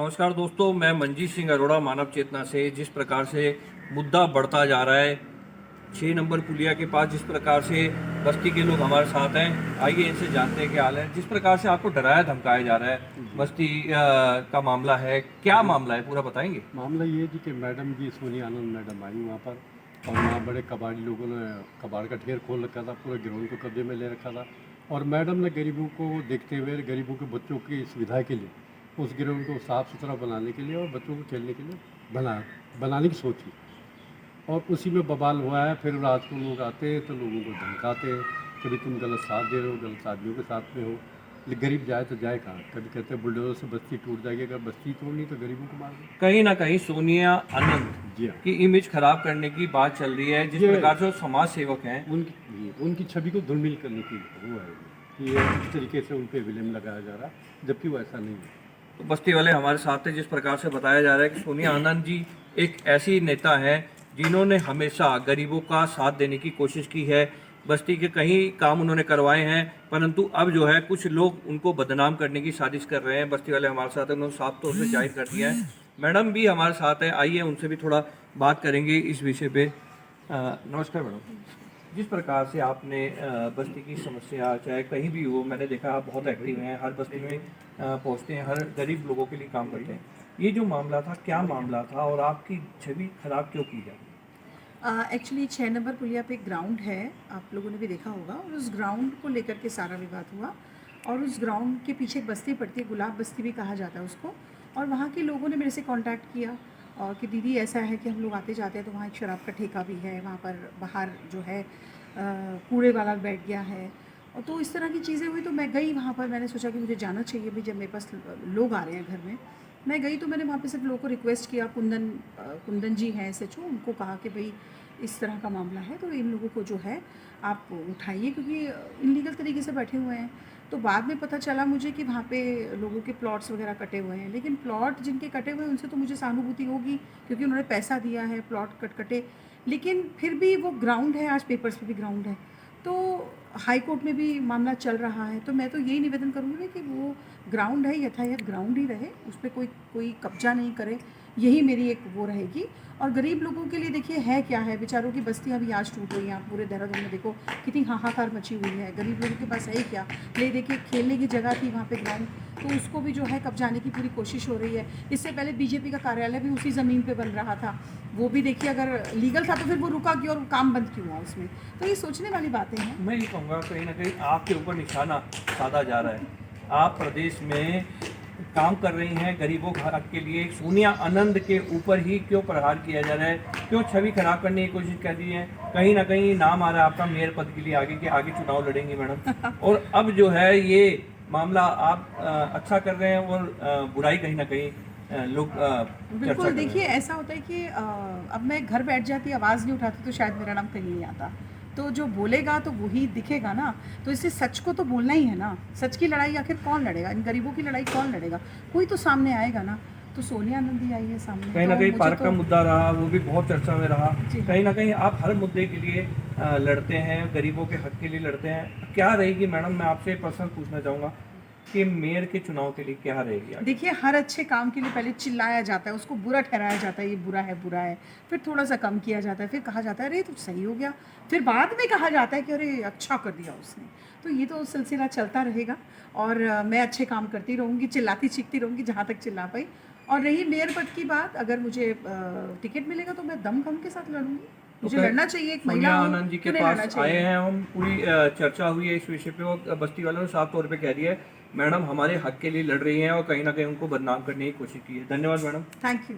नमस्कार दोस्तों, मैं मंजीत सिंह अरोड़ा मानव चेतना से। जिस प्रकार से मुद्दा बढ़ता जा रहा है 6 नंबर पुलिया के पास, जिस प्रकार से बस्ती के लोग हमारे साथ हैं, आइए इनसे जानते हैं क्या हाल है। जिस प्रकार से आपको डराया धमकाया जा रहा है, बस्ती का मामला है, क्या मामला है पूरा बताएंगे? मामला ये जी कि मैडम जी सोनिया आनंद मैडम आई वहाँ पर, और वहाँ बड़े कबाड़ी लोगों ने कबाड़ का ढेर खोल रखा था, पूरे ग्राउंड को कब्जे में ले रखा था। और मैडम ने गरीबों को देखते हुए, गरीबों के बच्चों की सुविधा के लिए उस ग्राउंड को साफ़ सुथरा बनाने के लिए और बच्चों को खेलने के लिए बनाने की सोची, और उसी में बवाल हुआ है। फिर रात को लोग आते हैं तो लोगों को धमकाते हैं, कभी तुम गलत साथ दे रहे हो, गलत आदमियों के साथ में हो। लेकिन गरीब जाए तो जाए कहाँ? कभी कहते हैं बुलडोजर से बस्ती टूट जाएगी, अगर बस्ती तोड़नी तो गरीबों को मार दो। कहीं ना कहीं सोनिया आनंद जी हाँ, की इमेज खराब करने की बात चल रही है। जिस प्रकार से वो समाज सेवक हैं, उनकी छवि को धूमिल करने की वो है कि ये इस तरीके से उन पर विलेम लगाया जा रहा है, जबकि वो ऐसा नहीं है। तो बस्ती वाले हमारे साथ हैं। जिस प्रकार से बताया जा रहा है कि सोनिया आनंद जी एक ऐसी नेता है जिन्होंने हमेशा गरीबों का साथ देने की कोशिश की है। बस्ती के कई काम उन्होंने करवाए हैं, परंतु अब जो है कुछ लोग उनको बदनाम करने की साजिश कर रहे हैं। बस्ती वाले हमारे साथ हैं, उन्होंने साफ तौर से जाहिर कर दिया है। मैडम भी हमारे साथ है, आइए उनसे भी थोड़ा बात करेंगे इस विषय पे। नमस्कार मैडम। जिस प्रकार से आपने बस्ती की समस्या चाहे कहीं भी हो, मैंने देखा आप बहुत एक्टिव हैं, हर बस्ती में पहुंचते हैं, हर गरीब लोगों के लिए काम करते हैं। ये जो मामला था, क्या मामला था और आपकी छवि खराब क्यों की जाए? एक्चुअली 6 नंबर पुलिया पे एक ग्राउंड है, आप लोगों ने भी देखा होगा, और उस ग्राउंड को लेकर के सारा विवाद हुआ। और उस ग्राउंड के पीछे एक बस्ती पड़ती है, गुलाब बस्ती भी कहा जाता है उसको। और वहाँ के लोगों ने मेरे से कांटेक्ट किया और कि दीदी ऐसा है कि हम लोग आते जाते हैं तो वहाँ एक शराब का ठेका भी है, वहाँ पर बाहर जो है कूड़े वाला बैठ गया है। और तो इस तरह की चीज़ें हुई तो मैं गई वहाँ पर, मैंने सोचा कि मुझे जाना चाहिए भी, जब मेरे पास लोग आ रहे हैं घर में। मैं गई तो मैंने वहाँ पे सिर्फ लोगों को रिक्वेस्ट किया, कुंदन जी हैं SHO, उनको कहा कि भाई इस तरह का मामला है तो इन लोगों को जो है आप उठाइए, क्योंकि इनलीगल तरीके से बैठे हुए हैं। तो बाद में पता चला मुझे कि वहाँ पे लोगों के प्लॉट्स वगैरह कटे हुए हैं, लेकिन प्लॉट जिनके कटे हुए हैं उनसे तो मुझे सहानुभूति होगी, क्योंकि उन्होंने पैसा दिया है, प्लॉट कटे। लेकिन फिर भी वो ग्राउंड है, आज पेपर्स पे भी ग्राउंड है, तो हाई कोर्ट में भी मामला चल रहा है। तो मैं तो यही निवेदन करूँगी कि वो ग्राउंड है, यथायथ ग्राउंड ही रहे, उस पर कोई कब्जा नहीं करे, यही मेरी एक वो रहेगी। और गरीब लोगों के लिए देखिए है क्या है, बेचारों की बस्तियाँ भी आज टूट रही हैं। आप पूरे देहरादून में देखो कितनी हाहाकार मची हुई है, गरीब लोगों के पास है क्या? ले देखिए खेलने की जगह थी वहाँ पे ग्राउंड, तो उसको भी जो है कब्जाने की पूरी कोशिश हो रही है। इससे पहले बीजेपी का कार्यालय भी उसी ज़मीन पे बन रहा था, वो भी देखिए अगर लीगल था तो फिर वो रुका क्यों और काम बंद क्यों हुआ उसमें? तो ये सोचने वाली बातें हैं। मैं ये कहूँगा कहीं ना कहीं आपके ऊपर निशाना साधा जा रहा है। आप प्रदेश में काम कर रही हैं गरीबों के हक के लिए, सोनिया आनंद के ऊपर ही क्यों प्रहार किया जा रहा है? क्यों छवि खराब करने की कोशिश कर दी है? कहीं ना कहीं नाम आ रहा है आपका मेयर पद के लिए आगे चुनाव लड़ेंगे मैडम। और अब जो है ये मामला आप अच्छा कर रहे हैं और बुराई कहीं ना कहीं लोग चर्चा बिल्कुल, कर रहे देखिए हैं। ऐसा होता है कि अब मैं घर बैठ जाती, आवाज़ नहीं उठाती तो शायद मेरा नाम कहीं नहीं आता। तो जो बोलेगा तो वही दिखेगा ना, तो इससे सच को तो बोलना ही है ना। सच की लड़ाई आखिर कौन लड़ेगा? इन गरीबों की लड़ाई कौन लड़ेगा? कोई तो सामने आएगा ना। तो सोनिया आनंद ही आई है सामने। कहीं ना तो कहीं मुझे पार्क तो का मुद्दा रहा, वो भी बहुत चर्चा में रहा। जी हाँ। कहीं ना कहीं आप हर मुद्दे के लिए लड़ते हैं, गरीबों के हक के लिए लड़ते हैं। क्या रहेगी मैडम, मैं आपसे पर्सनल पूछना चाहूँगा कि मेयर के चुनाव के लिए क्या रहेगी आगे? देखिए हर अच्छे काम के लिए पहले चिल्लाया जाता है, उसको बुरा ठहराया जाता है, ये बुरा है बुरा है, फिर थोड़ा सा कम किया जाता है, फिर कहा जाता है अरे तो सही हो गया, फिर बाद में कहा जाता है कि अरे अच्छा कर दिया उसने। तो ये तो सिलसिला चलता रहेगा, और मैं अच्छे काम करती रहूँगी, चिल्लाती चीखती रहूँगी जहाँ तक चिल्ला पाई। और रही मेयर पद की बात, अगर मुझे टिकट मिलेगा तो मैं दम के साथ लड़ूंगी। मुझे लड़ना चाहिए, एक महिला सोनिया हूँ, आनंद जी के क्यों नहीं लड़ना पास आए चाहिए? हैं हम, पूरी चर्चा हुई है इस विषय पे और बस्ती वालों ने साफ तौर पे कह दिया है मैडम हमारे हक के लिए लड़ रही हैं और कहीं ना कहीं उनको बदनाम करने की कोशिश की है। धन्यवाद मैडम। Thank you.